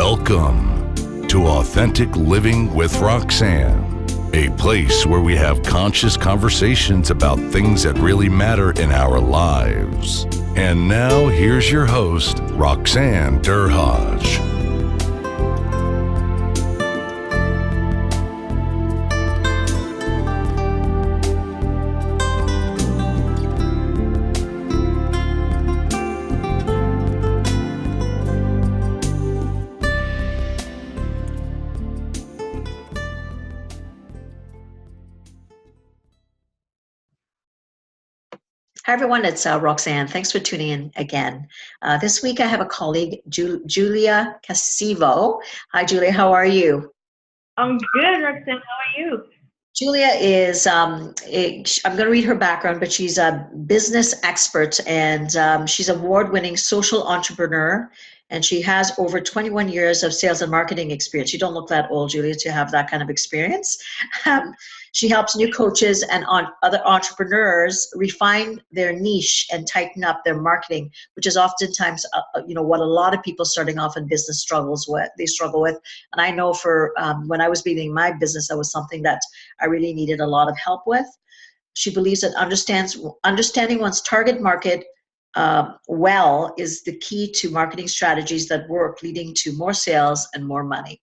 Welcome to Authentic Living with Roxanne, a place where we have conscious conversations about things that really matter in our lives. And now, here's your host, Roxanne Derhaj. Hi, everyone. It's Roxanne. Thanks for tuning in again. This week, I have a colleague, Julia Katsivo. Hi, Julia. How are you? I'm good, Roxanne. How are you? Julia is, I'm going to read her background, but she's a business expert and she's an award-winning social entrepreneur, and she has over 21 years of sales and marketing experience. You don't look that old, Julia, to have that kind of experience. She helps new coaches and other entrepreneurs refine their niche and tighten up their marketing, which is oftentimes, what a lot of people starting off in business struggle with. And I know for when I was building my business, that was something that I really needed a lot of help with. She believes that understanding one's target market well is the key to marketing strategies that work, leading to more sales and more money.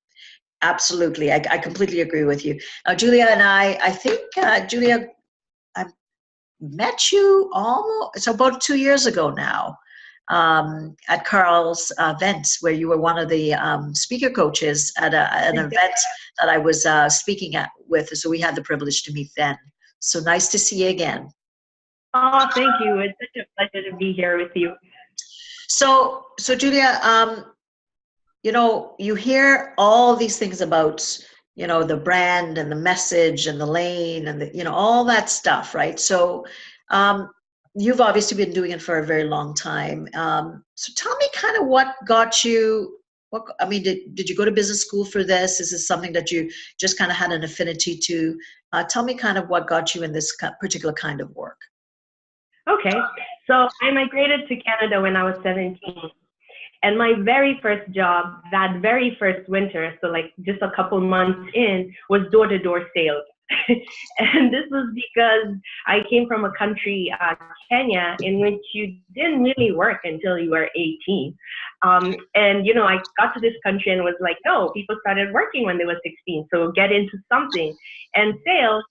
Absolutely. I completely agree with you. Julia and I think, Julia, I met you it's about 2 years ago now at Carl's event, where you were one of the speaker coaches at an event that I was speaking with. So we had the privilege to meet then. So nice to see you again. Oh, thank you. It's such a pleasure to be here with you. So Julia, you hear all these things about, the brand and the message and the lane and all that stuff, right? So you've obviously been doing it for a very long time. So tell me kind of what got you, did you go to business school for this? Is this something that you just kind of had an affinity to? Tell me kind of what got you in this particular kind of work. Okay. So I migrated to Canada when I was 17. And my very first job, that very first winter, so like just a couple months in, was door-to-door sales. And this was because I came from a country, Kenya, in which you didn't really work until you were 18. And, I got to this country and was like, no, people started working when they were 16, so get into something. And sales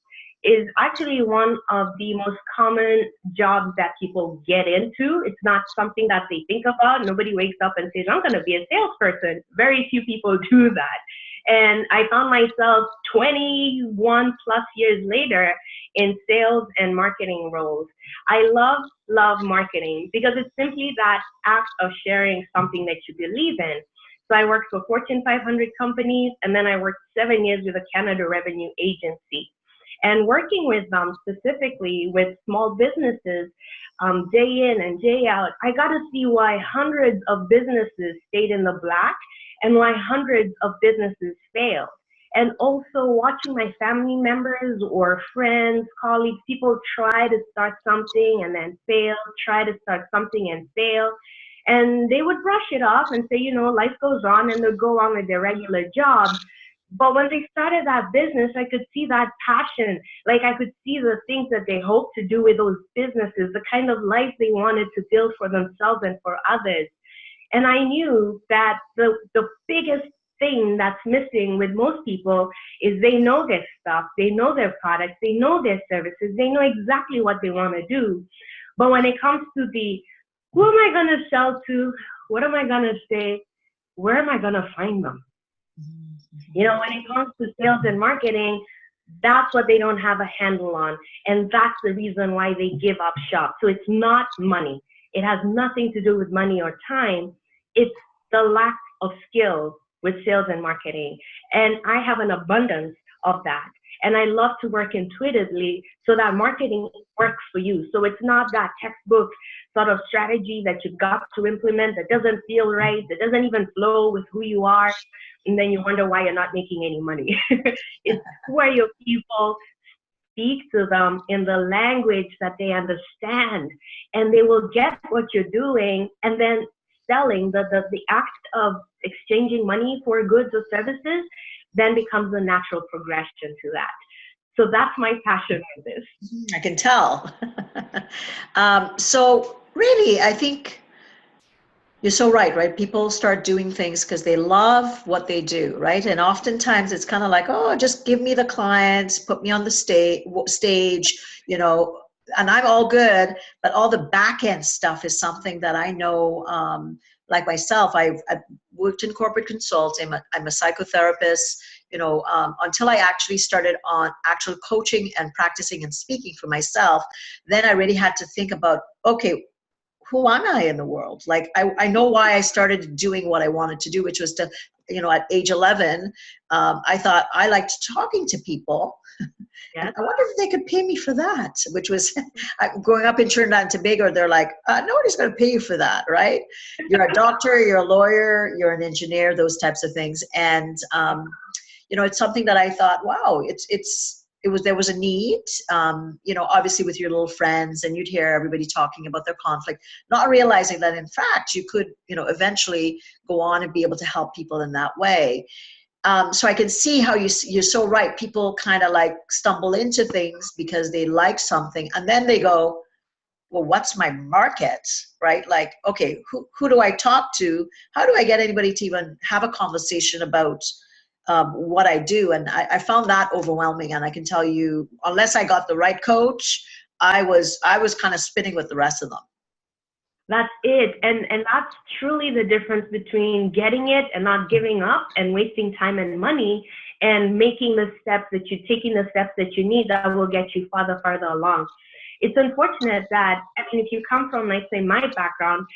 is actually one of the most common jobs that people get into. It's not something that they think about. Nobody wakes up and says, I'm going to be a salesperson. Very few people do that. And I found myself 21 plus years later in sales and marketing roles. I love marketing because it's simply that act of sharing something that you believe in. So I worked for Fortune 500 companies, and then I worked 7 years with a Canada Revenue Agency. And working with them specifically with small businesses day in and day out, I got to see why hundreds of businesses stayed in the black and why hundreds of businesses failed. And also watching my family members or friends, colleagues, people try to start something and then fail, try to start something and fail. And they would brush it off and say, life goes on, and they'll go on with their regular jobs. But when they started that business, I could see that passion. Like I could see the things that they hoped to do with those businesses, the kind of life they wanted to build for themselves and for others. And I knew that the biggest thing that's missing with most people is they know their stuff, they know their products, they know their services, they know exactly what they want to do. But when it comes to who am I going to sell to? What am I going to say? Where am I going to find them? When it comes to sales and marketing, that's what they don't have a handle on. And that's the reason why they give up shop. So it's not money. It has nothing to do with money or time. It's the lack of skills with sales and marketing. And I have an abundance of that. And I love to work intuitively so that marketing works for you. So it's not that textbook sort of strategy that you got to implement that doesn't feel right, that doesn't even flow with who you are. And then you wonder why you're not making any money. It's who are your people, speak to them in the language that they understand, and they will get what you're doing and then selling, the act of exchanging money for goods or services then becomes a natural progression to that. So that's my passion for this. I can tell. So really, I think you're so right, right? People start doing things because they love what they do, right? And oftentimes it's kind of like, oh, just give me the clients, put me on the stage, you know, and I'm all good. But all the back end stuff is something that I know, like myself, I've worked in corporate consulting. I'm a psychotherapist, you know, until I actually started on actual coaching and practicing and speaking for myself. Then I really had to think about, okay, who am I in the world? Like, I know why I started doing what I wanted to do, which was to, you know, at age 11, I thought I liked talking to people. Yeah. I wonder if they could pay me for that, which was growing up in Trinidad and Tobago. They're like, nobody's going to pay you for that, right? You're a doctor, you're a lawyer, you're an engineer, those types of things. And, you know, it's something that I thought, wow, there was a need, you know, obviously with your little friends, and you'd hear everybody talking about their conflict, not realizing that in fact you could, you know, eventually go on and be able to help people in that way. So I can see how you're so right. People kind of like stumble into things because they like something, and then they go, well, what's my market, right? Like, okay, who do I talk to? How do I get anybody to even have a conversation about what I do? And I found that overwhelming. And I can tell you, unless I got the right coach, I was kind of spinning with the rest of them. That's it. And that's truly the difference between getting it and not giving up and wasting time and money, and making the steps taking the steps that you need that will get you farther along. It's unfortunate that, I mean, if you come from, like, say, my background,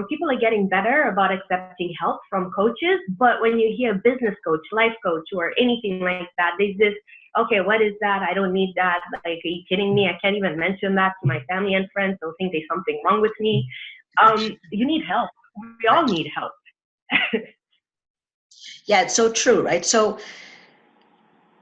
people are getting better about accepting help from coaches. But when you hear business coach, life coach, or anything like that, they just, okay, what is that? I don't need that. Like, are you kidding me? I can't even mention that to my family and friends. They'll think there's something wrong with me. You need help. We all need help. Yeah, it's so true, right? So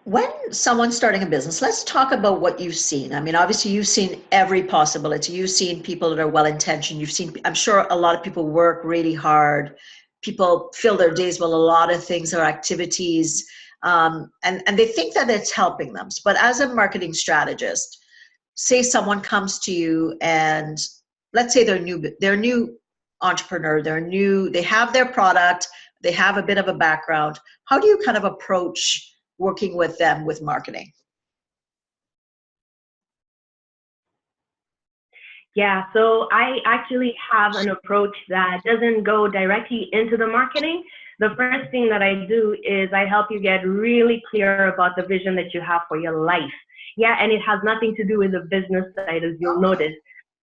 when someone's starting a business, let's talk about what you've seen. I mean, obviously you've seen every possibility. You've seen people that are well-intentioned. You've seen, I'm sure a lot of people work really hard. People fill their days with a lot of things or activities, and they think that it's helping them. But as a marketing strategist, say someone comes to you and let's say they're a new entrepreneur, they have their product, they have a bit of a background. How do you kind of approach working with them with marketing? Yeah, so I actually have an approach that doesn't go directly into the marketing. The first thing that I do is I help you get really clear about the vision that you have for your life. Yeah, and it has nothing to do with the business side, as you'll notice.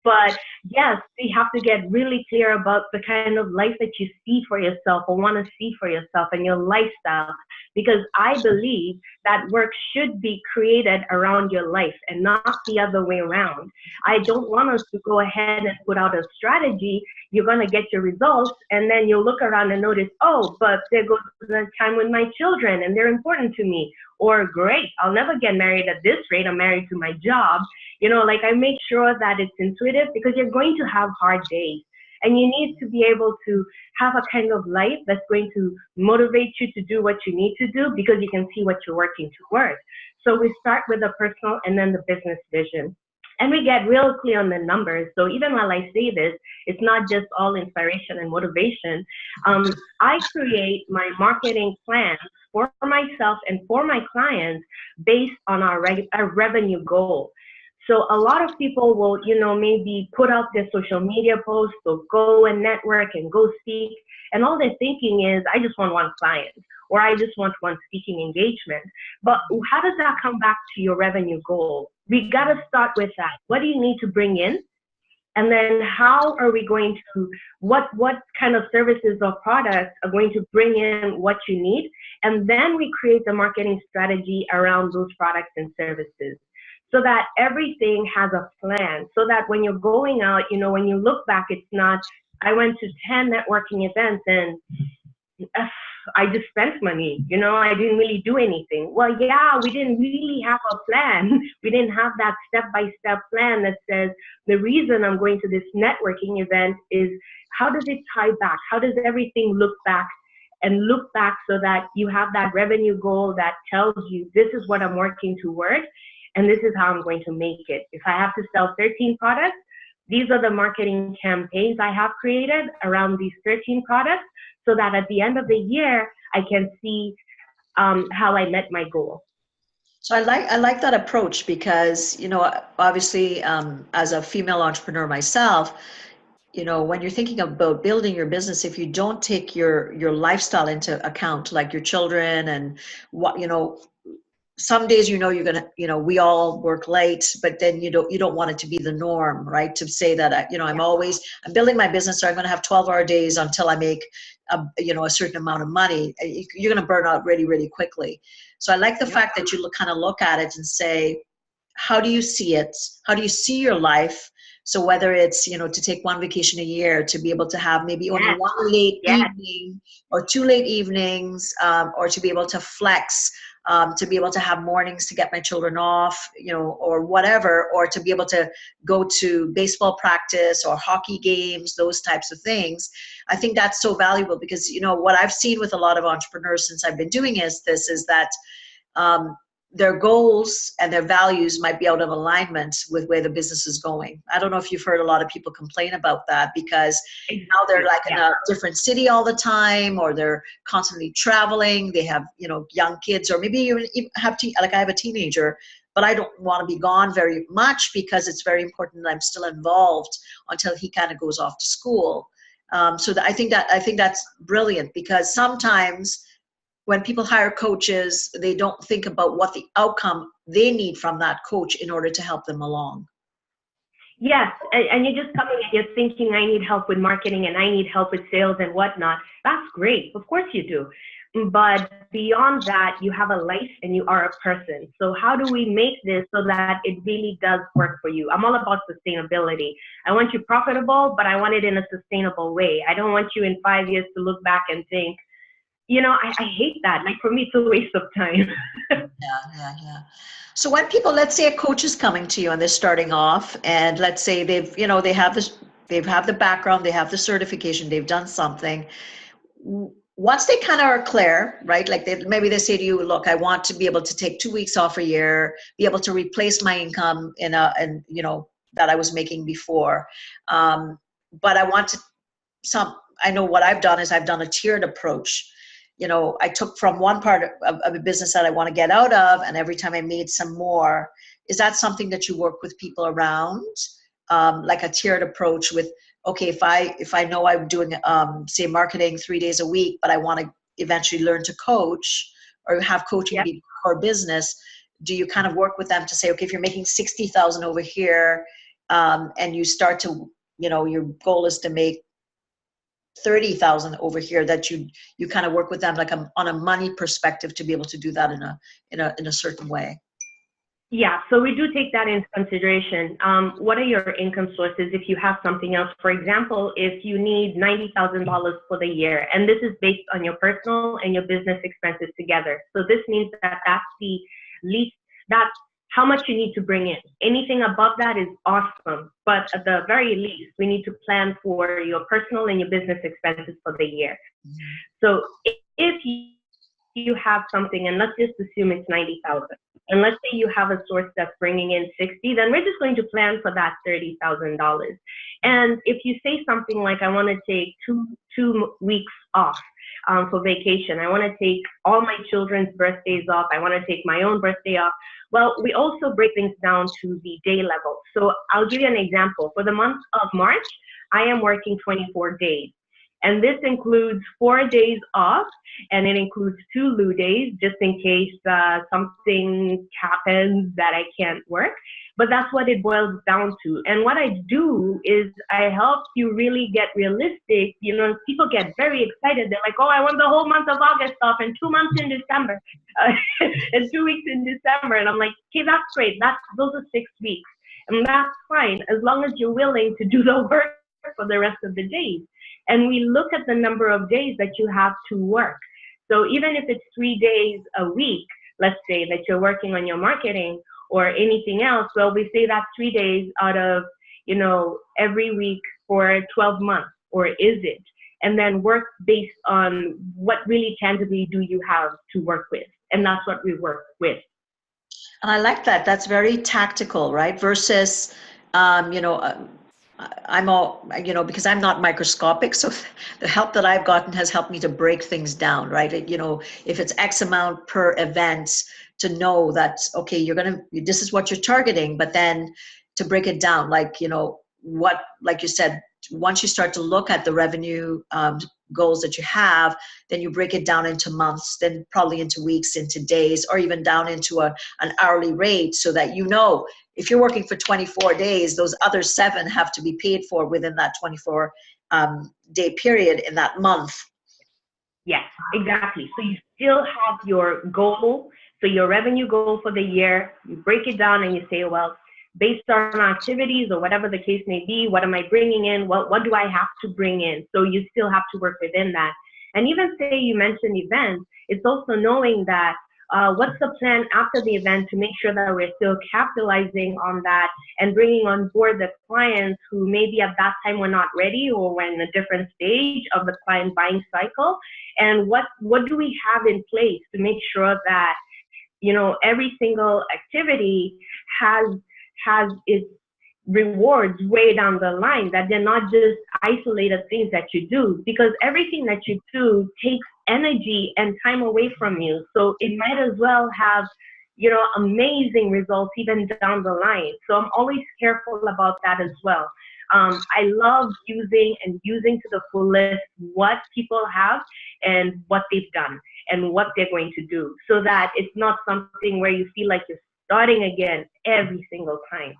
But yes, you have to get really clear about the kind of life that you see for yourself or want to see for yourself and your lifestyle. Because I believe that work should be created around your life and not the other way around. I don't want us to go ahead and put out a strategy. You're going to get your results, and then you'll look around and notice, oh, but there goes the time with my children and they're important to me. Or, great, I'll never get married at this rate. I'm married to my job. You know, like, I make sure that it's intuitive, because you're going to have hard days. And you need to be able to have a kind of life that's going to motivate you to do what you need to do, because you can see what you're working towards. So we start with the personal and then the business vision. And we get real clear on the numbers. So even while I say this, it's not just all inspiration and motivation. I create my marketing plan for myself and for my clients based on our revenue goal. So a lot of people will, you know, maybe put out their social media posts or go and network and go speak. And all they're thinking is, I just want one client, or I just want one speaking engagement. But how does that come back to your revenue goal? We got to start with that. What do you need to bring in? And then how are we going to, what kind of services or products are going to bring in what you need? And then we create the marketing strategy around those products and services, so that everything has a plan, so that when you're going out, you know, when you look back, it's not, I went to 10 networking events and I just spent money, I didn't really do anything. Well, yeah, we didn't really have a plan. We didn't have that step-by-step plan that says the reason I'm going to this networking event is how does it tie back? How does everything look back so that you have that revenue goal that tells you this is what I'm working toward and this is how I'm going to make it. If I have to sell 13 products, these are the marketing campaigns I have created around these 13 products so that at the end of the year, I can see how I met my goal. So I like that approach because, obviously, as a female entrepreneur myself, when you're thinking about building your business, if you don't take your lifestyle into account, like your children and what, some days, you're gonna, we all work late, but then you don't want it to be the norm, right? To say that, I'm building my business, so I'm going to have 12-hour days until I make, a certain amount of money. You're going to burn out really, really quickly. So I like the fact that you kind of look at it and say, how do you see it? How do you see your life? So whether it's, to take one vacation a year, to be able to have maybe only one late evening or 2 late evenings, or to be able to flex, to be able to have mornings to get my children off, or whatever, or to be able to go to baseball practice or hockey games, those types of things. I think that's so valuable because, what I've seen with a lot of entrepreneurs since I've been doing is that their goals and their values might be out of alignment with where the business is going. I don't know if you've heard a lot of people complain about that because now they're like in a different city all the time, or they're constantly traveling. They have, young kids, or maybe you have, like I have a teenager, but I don't want to be gone very much because it's very important that I'm still involved until he kind of goes off to school. I think that's brilliant because sometimes when people hire coaches, they don't think about what the outcome they need from that coach in order to help them along. Yes, and you're just coming and you're thinking, I need help with marketing and I need help with sales and whatnot. That's great. Of course you do. But beyond that, you have a life and you are a person. So how do we make this so that it really does work for you? I'm all about sustainability. I want you profitable, but I want it in a sustainable way. I don't want you in 5 years to look back and think, I hate that. Like for me, it's a waste of time. Yeah. So when people, let's say a coach is coming to you and they're starting off, and let's say they have the background, they have the certification, they've done something. Once they kind of are clear, right? Like maybe they say to you, look, I want to be able to take 2 weeks off a year, be able to replace my income that I was making before. But I know what I've done is I've done a tiered approach. I took from one part of a business that I want to get out of, and every time I made some more. Is that something that you work with people around? Like a tiered approach with, okay, if I know I'm doing, say, marketing 3 days a week, but I want to eventually learn to coach or have coaching be core business, do you kind of work with them to say, okay, if you're making 60,000 over here, and you start to, your goal is to make 30,000 over here, that you kind of work with them like on a money perspective to be able to do that in a certain way? Yeah, so we do take that into consideration. What are your income sources if you have something else? For example, if you need $90,000 for the year, and this is based on your personal and your business expenses together. So this means that that's the least, that's how much you need to bring in. Anything above that is awesome, but at the very least, we need to plan for your personal and your business expenses for the year. So if you have something, and let's just assume it's 90,000, and let's say you have a source that's bringing in 60, then we're just going to plan for that $30,000. And if you say something like, I want to take two weeks off for vacation, I want to take all my children's birthdays off, I want to take my own birthday off. Well, we also break things down to the day level. So I'll give you an example. For the month of March, I am working 24 days. And this includes 4 days off, and it includes 2 lieu days, just in case something happens that I can't work. But that's what it boils down to. And what I do is I help you really get realistic. People get very excited. They're like, oh, I want the whole month of August off and 2 months in December and 2 weeks in December. And I'm like, okay, that's great. Those are 6 weeks. And that's fine, as long as you're willing to do the work for the rest of the days. And we look at the number of days that you have to work. So even if it's 3 days a week, let's say that you're working on your marketing or anything else, well, we say that's 3 days out of, every week for 12 months, or is it? And then work based on what really tangibly do you have to work with. And that's what we work with. And I like that. That's very tactical, right? Versus, I'm all, because I'm not microscopic. So the help that I've gotten has helped me to break things down, right? If it's X amount per event, to know that, okay, this is what you're targeting, but then to break it down, like you said, once you start to look at the revenue goals that you have, then you break it down into months, then probably into weeks, into days, or even down into an hourly rate, so that if you're working for 24 days, those other 7 have to be paid for within that 24 day period in that month. Yes, exactly. So you still have your goal, so your revenue goal for the year, you break it down and you say, well, based on activities or whatever the case may be, what am I bringing in? What do I have to bring in? So you still have to work within that. And even say you mentioned events, it's also knowing that what's the plan after the event to make sure that we're still capitalizing on that and bringing on board the clients who maybe at that time were not ready or were in a different stage of the client buying cycle. And what do we have in place to make sure that, every single activity has its rewards way down the line, that they're not just isolated things that you do, because everything that you do takes energy and time away from you. So it might as well have, amazing results even down the line. So I'm always careful about that as well. I love using to the fullest what people have and what they've done and what they're going to do, so that it's not something where you feel like you're starting again every single time.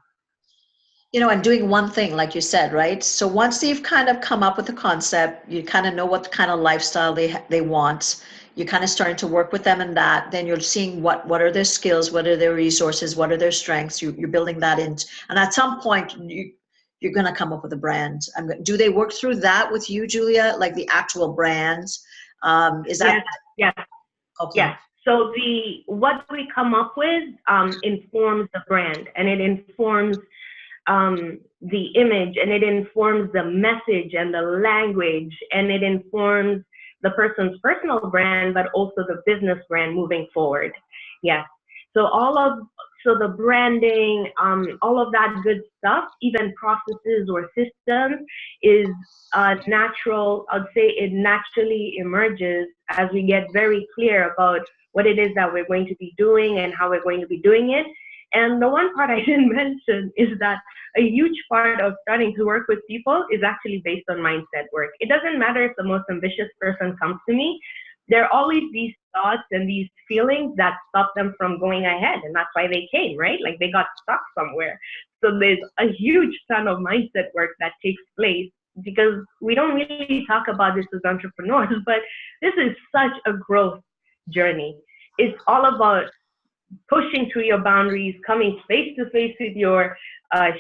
And doing one thing, like you said, right? So once you've kind of come up with the concept, you kind of know what kind of lifestyle they want, you're kind of starting to work with them in that, then you're seeing what are their skills, what are their resources, what are their strengths, you're building that in. And at some point, you're going to come up with a brand. Do they work through that with you, Julia, like the actual brands? Is that? Yes. Okay. Yes. So what we come up with informs the brand, and it informs the image, and it informs the message and the language, and it informs the person's personal brand, but also the business brand moving forward. Yes. So the branding, all of that good stuff, even processes or systems, is natural. I'd say it naturally emerges as we get very clear about what it is that we're going to be doing and how we're going to be doing it. And the one part I didn't mention is that a huge part of starting to work with people is actually based on mindset work. It doesn't matter if the most ambitious person comes to me. There are always these thoughts and these feelings that stop them from going ahead. And that's why they came, right? Like they got stuck somewhere. So there's a huge ton of mindset work that takes place, because we don't really talk about this as entrepreneurs, but this is such a growth journey. It's all about pushing through your boundaries, coming face to face with your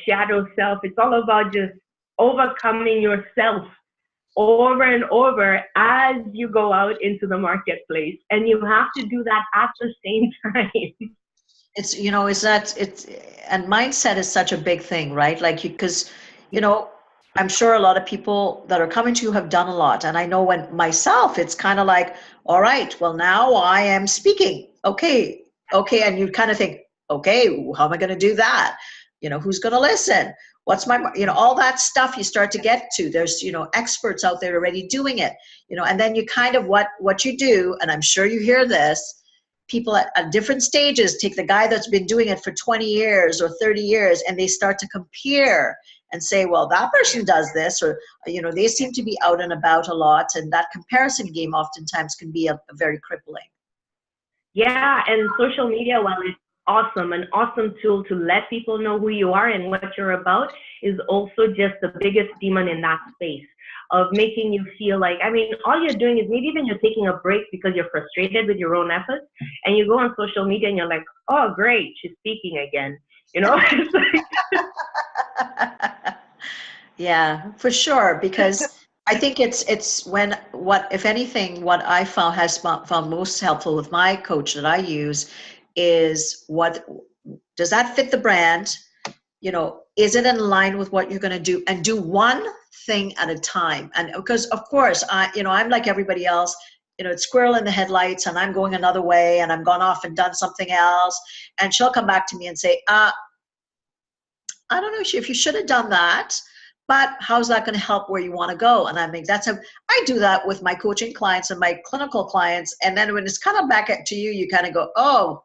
shadow self. It's all about just overcoming yourself over and over as you go out into the marketplace. And you have to do that at the same time. And mindset is such a big thing, right? Like because I'm sure a lot of people that are coming to you have done a lot. And I know when myself, it's kind of like, all right, well, now I am speaking. Okay. And you kind of think, okay, how am I going to do that? Who's going to listen? What's my, all that stuff you start to get to. There's, experts out there already doing it, and then you kind of what you do, and I'm sure you hear this, people at different stages take the guy that's been doing it for 20 years or 30 years, and they start to compare and say, well, that person does this, or, they seem to be out and about a lot. And that comparison game oftentimes can be a very crippling. Yeah, and social media, while it's an awesome tool to let people know who you are and what you're about, is also just the biggest demon in that space of making you feel like, all you're doing is maybe even you're taking a break because you're frustrated with your own efforts, and you go on social media and you're like, oh, great, she's speaking again. Yeah, for sure. Because, I think it's when what if anything what I found most helpful with my coach that I use is what does that fit the brand? You know, is it in line with what you're going to do, and do one thing at a time? And because of course I'm like everybody else, it's squirrel in the headlights and I'm going another way and I'm gone off and done something else, and she'll come back to me and say, I don't know if you should have done that, but how's that going to help where you want to go? And I mean, I do that with my coaching clients and my clinical clients. And then when it's kind of back to you, you kind of go, oh,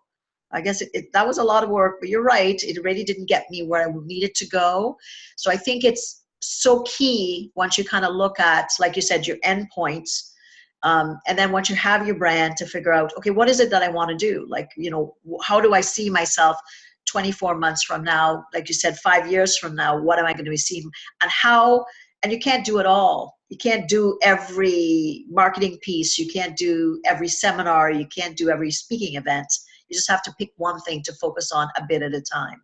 I guess that was a lot of work, but you're right. It really didn't get me where I needed to go. So I think it's so key once you kind of look at, like you said, your endpoints. And then once you have your brand, to figure out, okay, what is it that I want to do? Like, how do I see myself 24 months from now? Like you said, 5 years from now, what am I going to be seeing? And you can't do it all. You can't do every marketing piece. You can't do every seminar. You can't do every speaking event. You just have to pick one thing to focus on a bit at a time.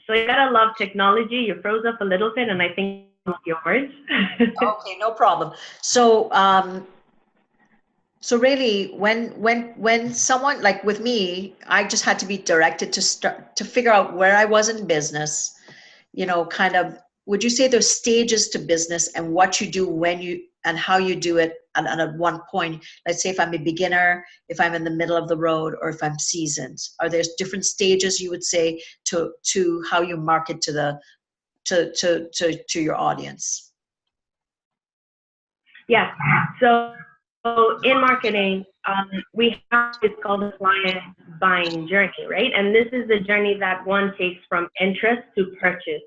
So you gotta love technology. You froze up a little bit, and I think yours. Okay, no problem. So really, when someone like with me, I just had to be directed to start to figure out where I was in business. Kind of. Would you say there's stages to business and what you do when you and how you do it? And at one point, let's say if I'm a beginner, if I'm in the middle of the road, or if I'm seasoned, are there different stages you would say to how you market to your audience? Yeah. So in marketing, we have it's called the client buying journey, right? And this is the journey that one takes from interest to purchase.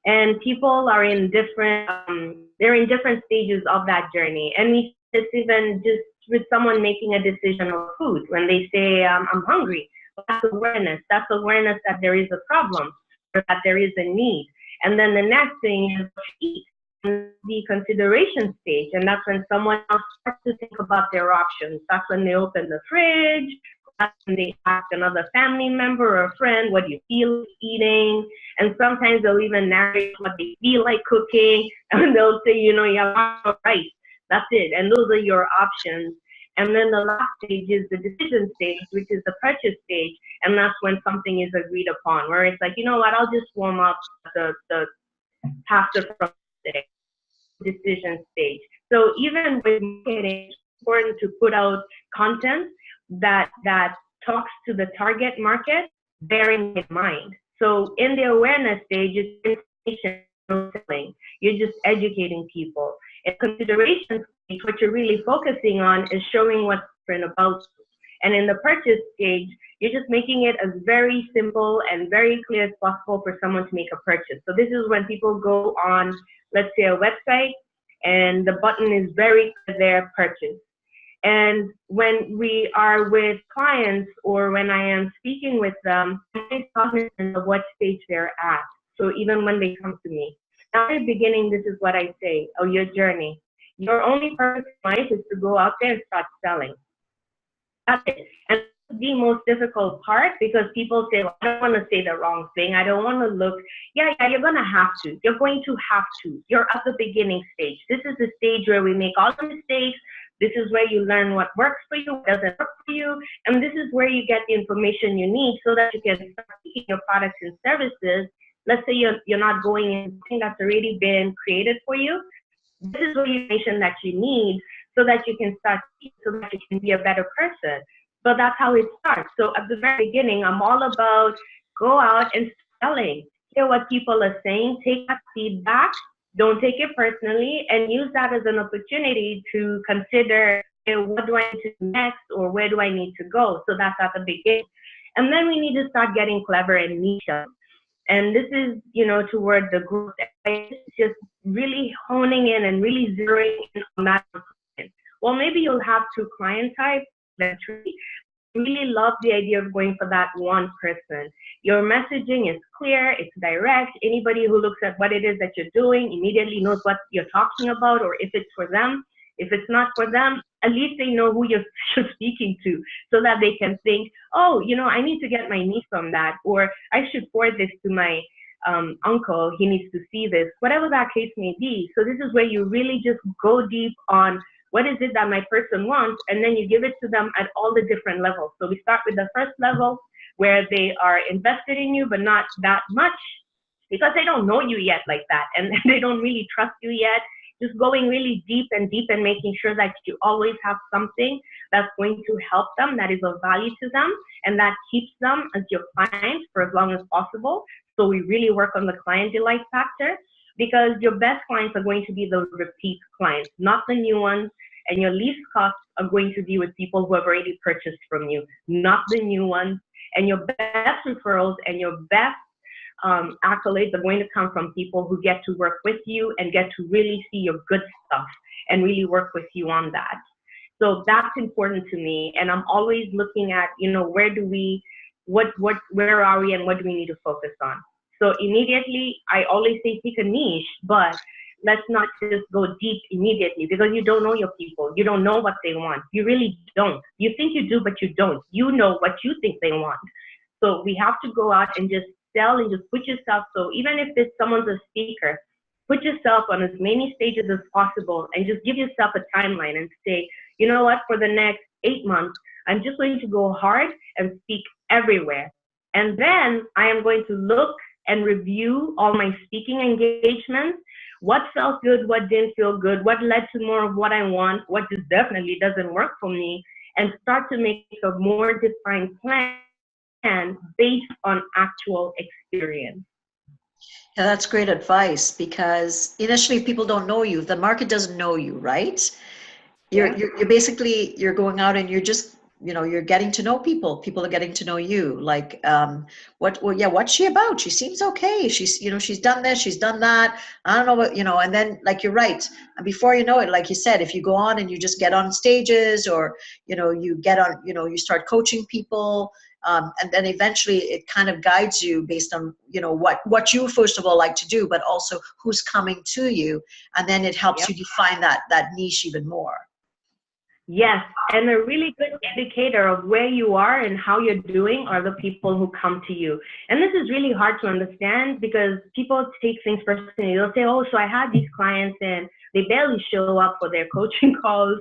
And people are in they're in different stages of that journey. And we see this even just with someone making a decision on food. When they say, I'm hungry, well, that's awareness. That's awareness that there is a problem, or that there is a need. And then the next thing is eat, the consideration stage. And that's when someone else starts to think about their options. That's when they open the fridge. That's when they ask another family member or a friend, what do you feel like eating? And sometimes they'll even narrate what they feel like cooking. And they'll say, you have rice. That's it. And those are your options. And then the last stage is the decision stage, which is the purchase stage. And that's when something is agreed upon, where it's like, you know what, I'll just warm up the pasta from the decision stage. So even with marketing, it's important to put out content that talks to the target market, bearing in mind. So in the awareness stage, it's information, you're just educating people. In consideration stage, what you're really focusing on is showing what's different about you. And in the purchase stage, you're just making it as very simple and very clear as possible for someone to make a purchase. So this is when people go on, let's say, a website, and the button is very clear there, purchase. And when we are with clients, or when I am speaking with them, I'm cognizant of what stage they're at. So even when they come to me, at the beginning, this is what I say: oh, your journey. Your only purpose in life is to go out there and start selling. That's it. And the most difficult part, because people say, well, I don't want to say the wrong thing. I don't want to look. Yeah, you're going to have to. You're going to have to. You're at the beginning stage. This is the stage where we make all the mistakes. This is where you learn what works for you, what doesn't work for you. And this is where you get the information you need so that you can start making your products and services. Let's say you're not going in something that's already been created for you. This is the information that you need so that you can start, so that you can be a better person. But that's how it starts. So at the very beginning, I'm all about go out and selling. Hear what people are saying, take that feedback, don't take it personally, and use that as an opportunity to consider, what do I need to do next, or where do I need to go? So that's at the beginning. And then we need to start getting clever and niche. And this is, toward the growth. It's just really honing in and really zeroing in on that. Well, maybe you'll have two client types, Really love the idea of going for that one person. Your messaging is clear, it's direct. Anybody who looks at what it is that you're doing immediately knows what you're talking about, or if it's for them. If it's not for them, at least they know who you're speaking to, so that they can think, oh, I need to get my niece on that, or I should forward this to my uncle, he needs to see this, whatever that case may be. So this is where you really just go deep on what is it that my person wants, and then you give it to them at all the different levels. So we start with the first level where they are invested in you, but not that much because they don't know you yet like that, and they don't really trust you yet. Just going really deep and making sure that you always have something that's going to help them, that is of value to them, and that keeps them as your client for as long as possible. So we really work on the client delight factor, because your best clients are going to be the repeat clients, not the new ones. And your least costs are going to be with people who have already purchased from you, not the new ones. And your best referrals and your best accolades are going to come from people who get to work with you and get to really see your good stuff and really work with you on that. So that's important to me. And I'm always looking at, where are we and what do we need to focus on? So immediately, I always say pick a niche, but let's not just go deep immediately, because you don't know your people. You don't know what they want. You really don't. You think you do, but you don't. You know what you think they want. So we have to go out and just sell and just put yourself. So even if it's someone's a speaker, put yourself on as many stages as possible and just give yourself a timeline and say, you know what, for the next 8 months, I'm just going to go hard and speak everywhere. And then I am going to look and review all my speaking engagements. What felt good, what didn't feel good, what led to more of what I want, what just definitely doesn't work for me, and start to make a more defined plan based on actual experience. Yeah, that's great advice, because initially people don't know you. The market doesn't know you, right? You're basically, you're going out and you're just, you're getting to know people. People are getting to know you. Like, what's she about? She seems okay. She's, she's done this, she's done that. I don't know what, and then, like, you're right. And before you know it, like you said, if you go on and you just get on stages, or, you get on, you start coaching people, and then eventually it kind of guides you based on, what you first of all like to do, but also who's coming to you. And then it helps you define that niche even more. Yes, and a really good indicator of where you are and how you're doing are the people who come to you. And this is really hard to understand, because people take things personally. They'll say, oh, so I had these clients and they barely show up for their coaching calls,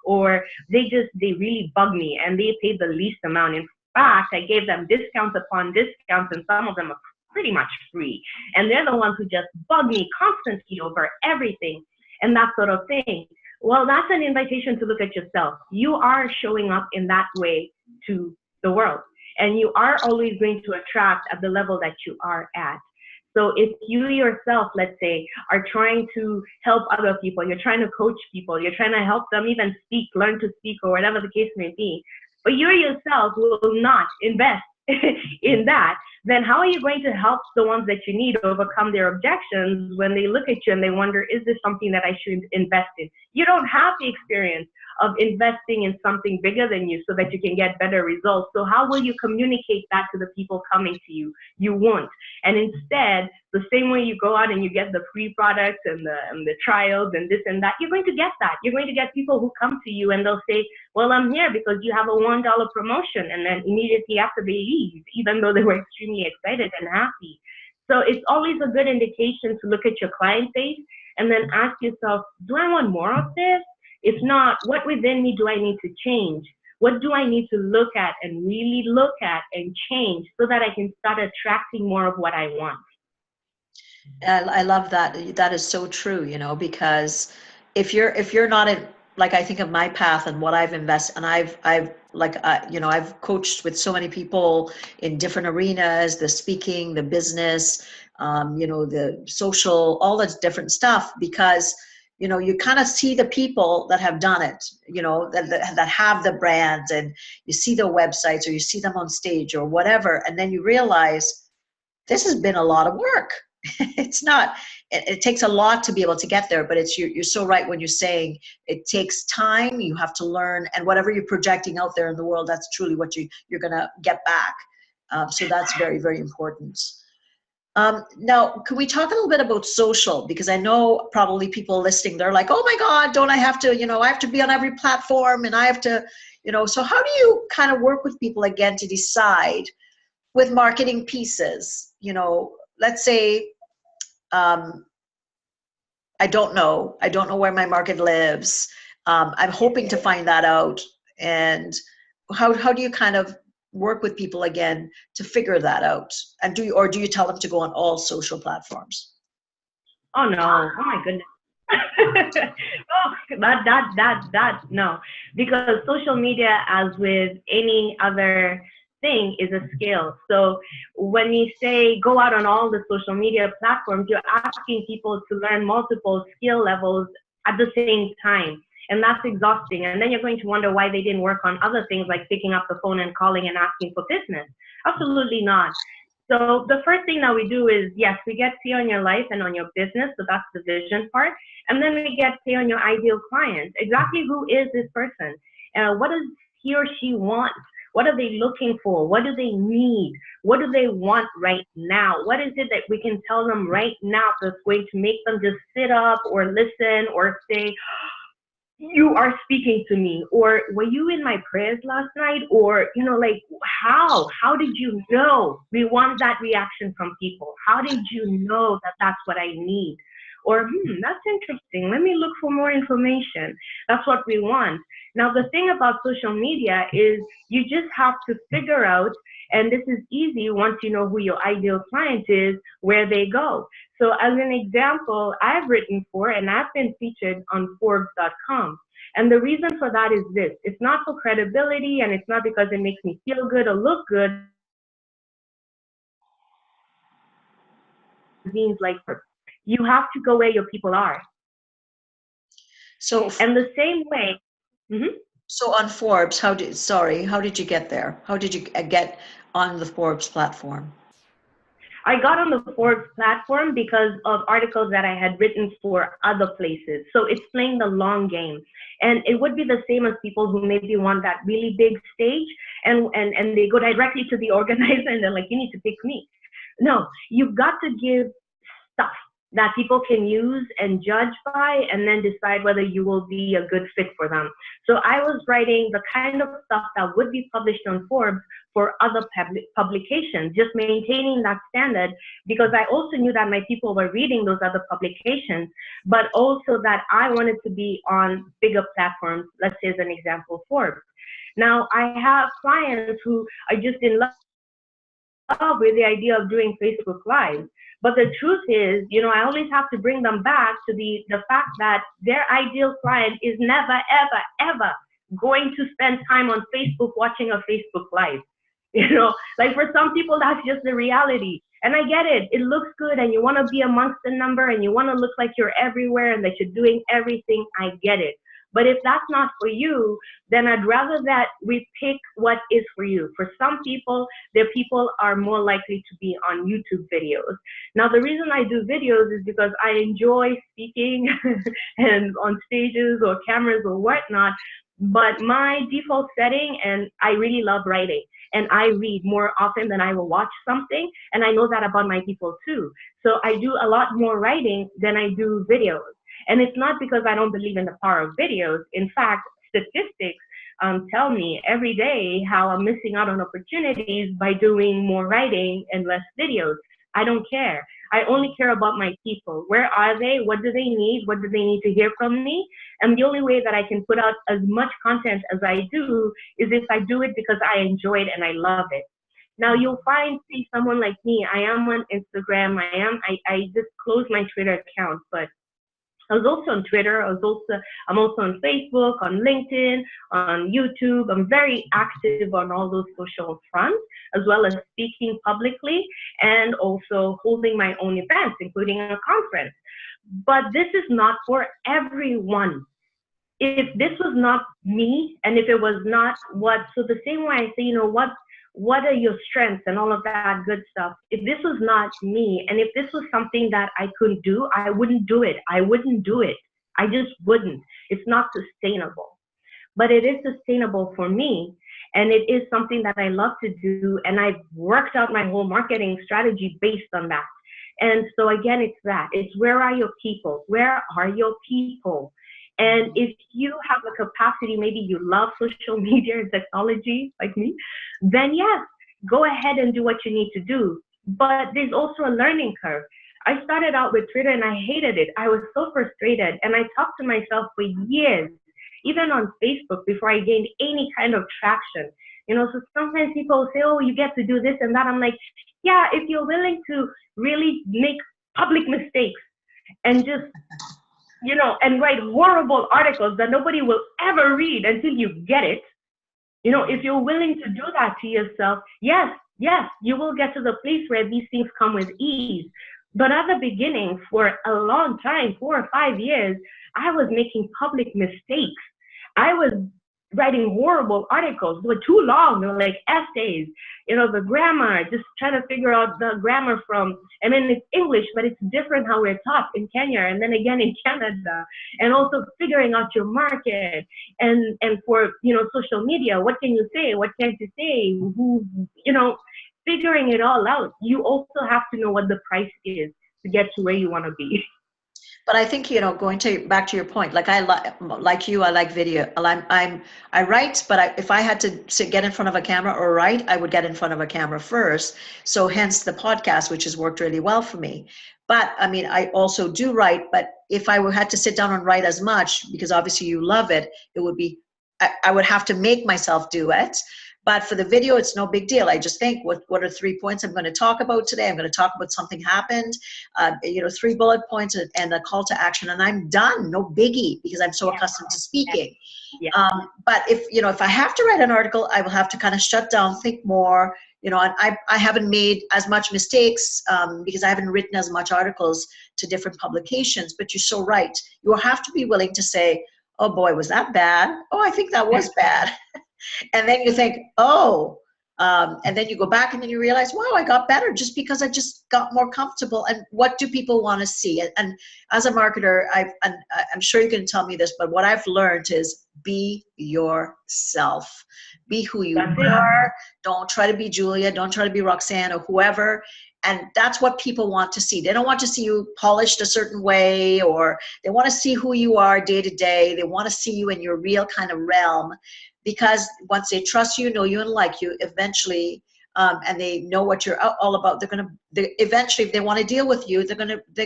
or they really bug me and they paid the least amount. In fact, I gave them discounts upon discounts, and some of them are pretty much free. And they're the ones who just bug me constantly over everything and that sort of thing. Well, that's an invitation to look at yourself. You are showing up in that way to the world, and you are always going to attract at the level that you are at. So if you yourself, let's say, are trying to help other people, you're trying to coach people, you're trying to help them even speak, learn to speak, or whatever the case may be, but you yourself will not invest in that, then how are you going to help the ones that you need overcome their objections when they look at you and they wonder, is this something that I should invest in? You don't have the experience of investing in something bigger than you so that you can get better results. So how will you communicate that to the people coming to you? You won't. And instead, the same way you go out and you get the free products and the trials and this and that, you're going to get that. You're going to get people who come to you and they'll say, well, I'm here because you have a $1 promotion. And then immediately after they leave, even though they were extremely excited and happy. So it's always a good indication to look at your client base and then ask yourself, do I want more of this? If not, what within me do I need to change? What do I need to look at and really look at and change so that I can start attracting more of what I want? I love that. That is so true, because if you're not in, like, I think of my path and what I've invested, and I've coached with so many people in different arenas, the speaking, the business, the social, all that different stuff, because you kind of see the people that have done it, that have the brands, and you see their websites, or you see them on stage or whatever. And then you realize this has been a lot of work. It's not, it takes a lot to be able to get there, but you're so right when you're saying it takes time, you have to learn, and whatever you're projecting out there in the world, that's truly what you're going to get back. So that's very, very important. Now, can we talk a little bit about social? Because I know probably people listening, they're like, oh my God, don't I have to, I have to be on every platform and I have to, so how do you kind of work with people again to decide with marketing pieces? Let's say, I don't know where my market lives. I'm hoping to find that out. And how do you kind of work with people again to figure that out? And do you tell them to go on all social platforms? Oh no! Oh my goodness! Oh, that no, because social media, as with any other thing, is a skill. So when you say go out on all the social media platforms, you're asking people to learn multiple skill levels at the same time. And that's exhausting. And then you're going to wonder why they didn't work on other things like picking up the phone and calling and asking for business. Absolutely not. So the first thing that we do is, yes, we get clear on your life and on your business. So that's the vision part. And then we get clear on your ideal client. Exactly who is this person? What does he or she want? What are they looking for? What do they need? What do they want right now? What is it that we can tell them right now that's going to make them just sit up or listen or say, you are speaking to me, or were you in my prayers last night, or like how did you know? We want that reaction from people. How did you know that that's what I need? Or that's interesting, let me look for more information. That's what we want. Now the thing about social media is you just have to figure out, and this is easy once you know who your ideal client is, where they go. So as an example, I've written for and I've been featured on Forbes.com. And the reason for that is this. It's not for credibility, and it's not because it makes me feel good or look good. It means like you have to go where your people are. So, and the same way. So on Forbes, how did you get there? How did you get on the Forbes platform? I got on the Forbes platform because of articles that I had written for other places. So it's playing the long game. And it would be the same as people who maybe want that really big stage and they go directly to the organizer and they're like, you need to pick me. No, you've got to give stuff that people can use and judge by, and then decide whether you will be a good fit for them. So I was writing the kind of stuff that would be published on Forbes for other publications, just maintaining that standard, because I also knew that my people were reading those other publications, but also that I wanted to be on bigger platforms, let's say as an example, Forbes. Now I have clients who are just in love with the idea of doing Facebook Live. But the truth is, I always have to bring them back to the fact that their ideal client is never, ever, ever going to spend time on Facebook watching a Facebook Live. Like for some people, that's just the reality. And I get it. It looks good and you want to be amongst the number and you want to look like you're everywhere and that you're doing everything. I get it. But if that's not for you, then I'd rather that we pick what is for you. For some people, their people are more likely to be on YouTube videos. Now, the reason I do videos is because I enjoy speaking and on stages or cameras or whatnot. But my default setting, and I really love writing, and I read more often than I will watch something. And I know that about my people too. So I do a lot more writing than I do videos. And it's not because I don't believe in the power of videos. In fact, statistics tell me every day how I'm missing out on opportunities by doing more writing and less videos. I don't care. I only care about my people. Where are they? What do they need? What do they need to hear from me? And the only way that I can put out as much content as I do is if I do it because I enjoy it and I love it. Now you'll see someone like me. I am on Instagram. I just closed my Twitter account, but I was also on Twitter. I'm also on Facebook, on LinkedIn, on YouTube. I'm very active on all those social fronts, as well as speaking publicly and also holding my own events, including a conference. But this is not for everyone. If this was not me, and if it was not so the same way I say, what are your strengths and all of that good stuff. If this was not me, and if this was something that I couldn't do, I wouldn't do it. I wouldn't do it. I just wouldn't. It's not sustainable. But it is sustainable for me. And it is something that I love to do. And I've worked out my whole marketing strategy based on that. And so again, it's that. It's where are your people? Where are your people? And if you have the capacity, maybe you love social media and technology like me, then yes, go ahead and do what you need to do. But there's also a learning curve. I started out with Twitter and I hated it. I was so frustrated. And I talked to myself for years, even on Facebook, before I gained any kind of traction. You know, so sometimes people say, oh, you get to do this and that. I'm like, yeah, if you're willing to really make public mistakes and just, you know, and write horrible articles that nobody will ever read until you get it. You know, if you're willing to do that to yourself, yes, you will get to the place where these things come with ease. But at the beginning, for a long time, 4 or 5 years, I was making public mistakes. I was writing horrible articles. They were too long. They were like essays. You know, the grammar, just trying to figure out the grammar from, I mean, it's English, but it's different how we're taught in Kenya and then again in Canada. And also figuring out your market. And for, you know, social media, what can you say? What can't you say? Who, you know, figuring it all out. You also have to know what the price is to get to where you want to be. But I think, you know, back to your point, like like you, I like video. I write, but if I had to get in front of a camera or write, I would get in front of a camera first. So hence the podcast, which has worked really well for me. But I mean, I also do write, but if I had to sit down and write as much, because obviously you love it, it would be, I would have to make myself do it. But for the video, it's no big deal. I just think, what are 3 points I'm going to talk about today? I'm going to talk about something happened, you know, 3 bullet points and a call to action, and I'm done. No biggie, because I'm so accustomed to speaking. Yeah. But if I have to write an article, I will have to kind of shut down, think more. You know, and I haven't made as much mistakes because I haven't written as much articles to different publications. But you're so right. You will have to be willing to say, oh boy, was that bad? Oh, I think that was bad. And then you think, and then you go back and then you realize, wow, I got better just because I just got more comfortable. And what do people want to see? And as a marketer, I'm sure you can tell me this, but what I've learned is be yourself. Be who you are. Don't try to be Julia. Don't try to be Roxanne or whoever. And that's what people want to see. They don't want to see you polished a certain way, or they want to see who you are day to day. They want to see you in your real kind of realm. Because once they trust you, know you, and like you, eventually, and they know what you're all about, eventually, if they want to deal with you, they're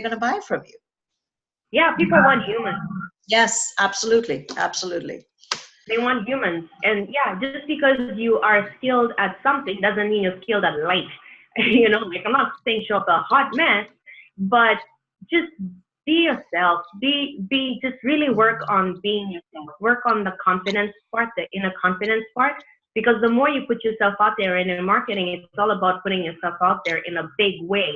gonna buy from you. Yeah, people want humans. Yes, absolutely, absolutely. They want humans, and yeah, just because you are skilled at something doesn't mean you're skilled at life. You know, like I'm not saying show up a hot mess, but just be yourself. Just really work on being yourself. Work on the confidence part, the inner confidence part, because the more you put yourself out there, and in marketing, it's all about putting yourself out there in a big way.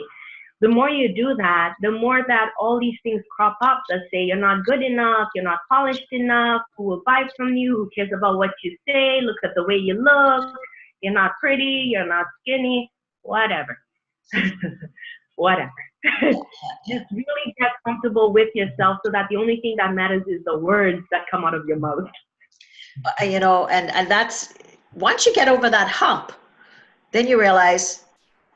The more you do that, the more that all these things crop up that say you're not good enough, you're not polished enough, who will buy from you, who cares about what you say, look at the way you look, you're not pretty, you're not skinny, whatever. Whatever. Just really get comfortable with yourself so that the only thing that matters is the words that come out of your mouth. You know, and that's, once you get over that hump, then you realize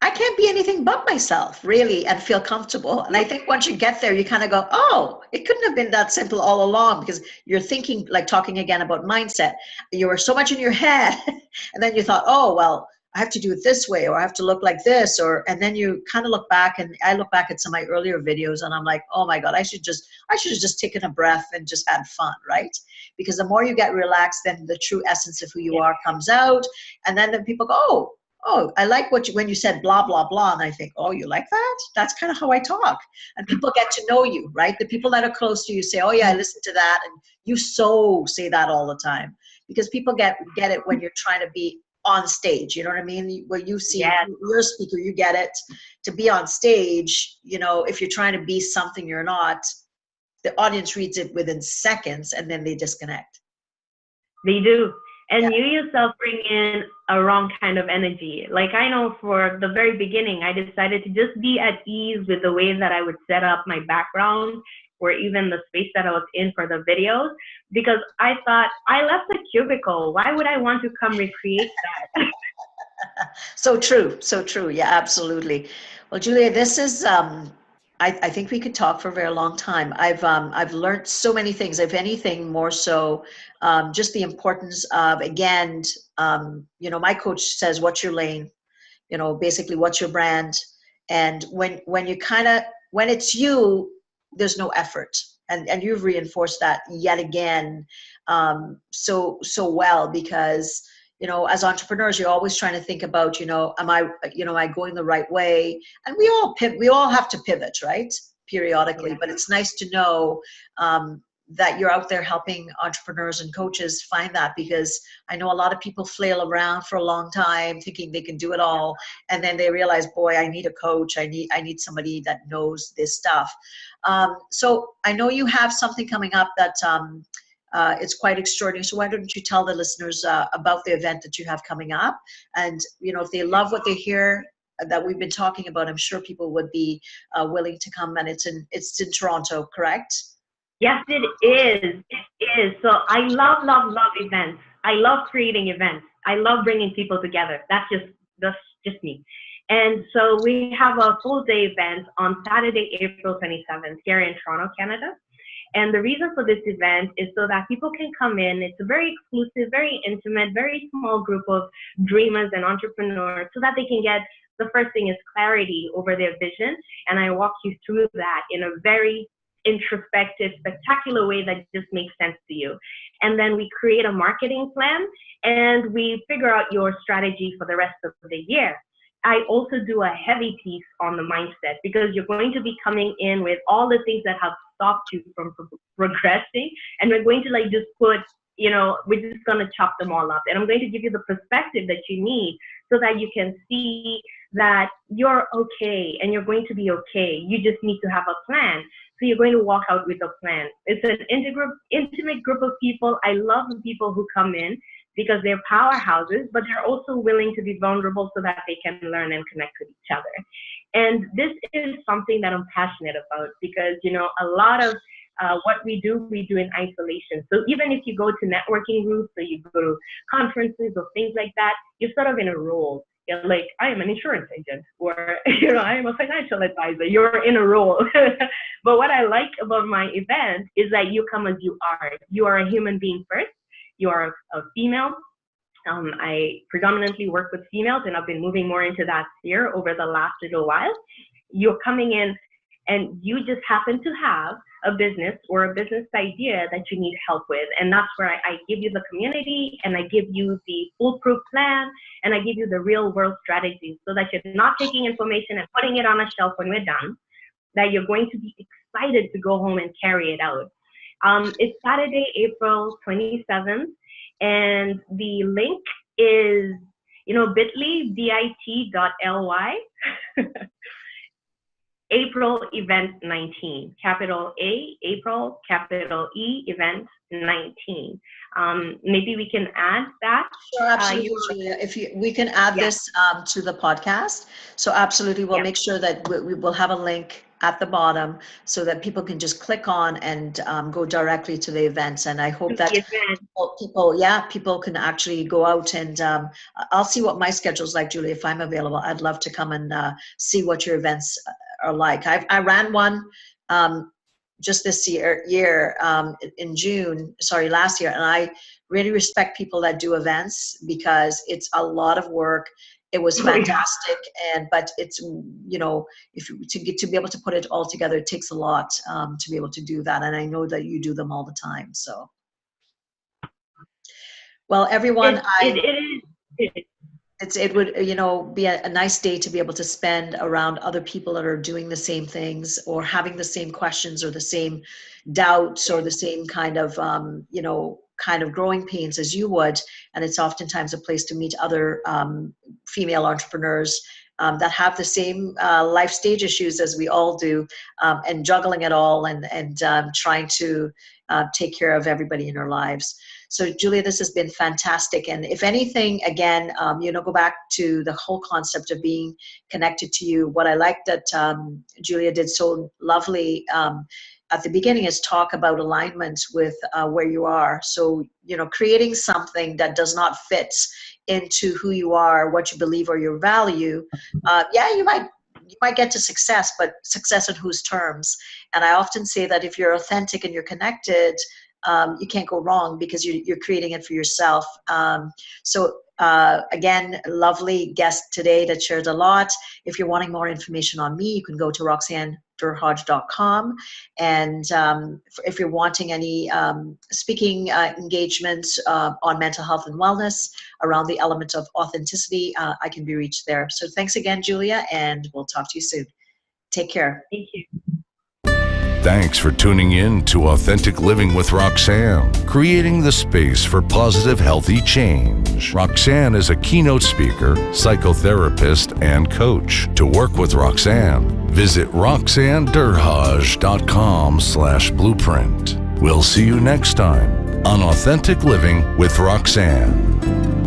I can't be anything but myself, really, and feel comfortable. And I think once you get there, you kind of go, oh, it couldn't have been that simple all along, because you're thinking, like talking again about mindset. You were so much in your head, and then you thought, oh, well, I have to do it this way, or I have to look like this, and then you kind of look back, and I look back at some of my earlier videos, and I'm like, oh my God, I should have just taken a breath and just had fun, right? Because the more you get relaxed, then the true essence of who you are comes out, and then people go, oh, I like when you said blah, blah, blah, and I think, oh, you like that? That's kind of how I talk. And people get to know you, right? The people that are close to you say, oh yeah, I listen to that, and you say that all the time, because people get it when you're trying to be on stage, you know what I mean? Where you see you're a speaker, you get it. To be on stage, you know, if you're trying to be something you're not, the audience reads it within seconds, and then they disconnect. They do. and you yourself bring in a wrong kind of energy. Like I know for the very beginning, I decided to just be at ease with the way that I would set up my background or even the space that I was in for the videos, because I thought I left the cubicle. Why would I want to come recreate that? So true. So true. Yeah, absolutely. Well, Julia, this is, I think we could talk for a very long time. I've learned so many things, if anything, more so, just the importance of, again, my coach says, what's your lane? Basically what's your brand? And when you when it's you, there's no effort. And you've reinforced that yet again, so well, because as entrepreneurs, you're always trying to think about, am I going the right way? And we all have to pivot, right? Periodically, Yeah. but it's nice to know that you're out there helping entrepreneurs and coaches find that, because I know a lot of people flail around for a long time thinking they can do it all. And then they realize, boy, I need a coach. I need somebody that knows this stuff. So I know you have something coming up that, it's quite extraordinary. So why don't you tell the listeners about the event that you have coming up? And, if they love what they hear that we've been talking about, I'm sure people would be willing to come. And it's in Toronto, correct? Yes, it is. It is. So I love, love, love events. I love creating events. I love bringing people together. That's just me. And so we have a full day event on Saturday, April 27th here in Toronto, Canada. And the reason for this event is so that people can come in. It's a very exclusive, very intimate, very small group of dreamers and entrepreneurs, so that they can get, the first thing is clarity over their vision. And I walk you through that in a very introspective, spectacular way that just makes sense to you. And then we create a marketing plan and we figure out your strategy for the rest of the year. I also do a heavy piece on the mindset, because you're going to be coming in with all the things that have stopped you from progressing. And we're going to just put, we're just going to chop them all up. And I'm going to give you the perspective that you need so that you can see that you're okay and you're going to be okay. You just need to have a plan. So you're going to walk out with a plan. It's an intimate group of people. I love the people who come in, because they're powerhouses, but they're also willing to be vulnerable so that they can learn and connect with each other. And this is something that I'm passionate about, because, a lot of what we do in isolation. So even if you go to networking groups or you go to conferences or things like that, you're sort of in a role. You're like, I am an insurance agent, or, I am a financial advisor. You're in a role. But what I like about my event is that you come as you are. You are a human being first. You are a female. I predominantly work with females, and I've been moving more into that sphere over the last little while. You're coming in and you just happen to have a business or a business idea that you need help with. And that's where I give you the community, and I give you the foolproof plan, and I give you the real world strategies, so that you're not taking information and putting it on a shelf when we're done, that you're going to be excited to go home and carry it out. It's Saturday, April 27th, and the link is, bit.ly, bit.ly, April event 19, capital A, April, capital E, event 19. Maybe we can add that. Sure, absolutely, Julia. We can add this to the podcast. So absolutely, we'll make sure that we will have a link at the bottom so that people can just click on and go directly to the events. And I hope that people can actually go out, and I'll see what my schedule's like, Julia, if I'm available. I'd love to come and see what your events are like. I ran one just this year in June, last year. And I really respect people that do events, because it's a lot of work. It was fantastic. But it's, to be able to put it all together, it takes a lot to be able to do that. And I know that you do them all the time. So, well, everyone, it would, be a nice day to be able to spend around other people that are doing the same things, or having the same questions, or the same doubts, or the same kind of, growing pains as you would. And it's oftentimes a place to meet other female entrepreneurs that have the same life stage issues as we all do, and juggling it all, and trying to take care of everybody in our lives. So Julia, this has been fantastic. And if anything, again, go back to the whole concept of being connected to you. What I like that Julia did so lovely at the beginning is talk about alignment with where you are. So, creating something that does not fit into who you are, what you believe, or your value, you might get to success, but success on whose terms? And I often say that if you're authentic and you're connected, you can't go wrong because you're creating it for yourself. Again, lovely guest today that shared a lot. If you're wanting more information on me, you can go to roxannedurhaj.com. And if you're wanting any speaking engagements on mental health and wellness around the element of authenticity, I can be reached there. So thanks again, Julia, and we'll talk to you soon. Take care. Thank you. Thanks for tuning in to Authentic Living with Roxanne, creating the space for positive, healthy change. Roxanne is a keynote speaker, psychotherapist, and coach. To work with Roxanne, visit roxannedurhaj.com/blueprint. We'll see you next time on Authentic Living with Roxanne.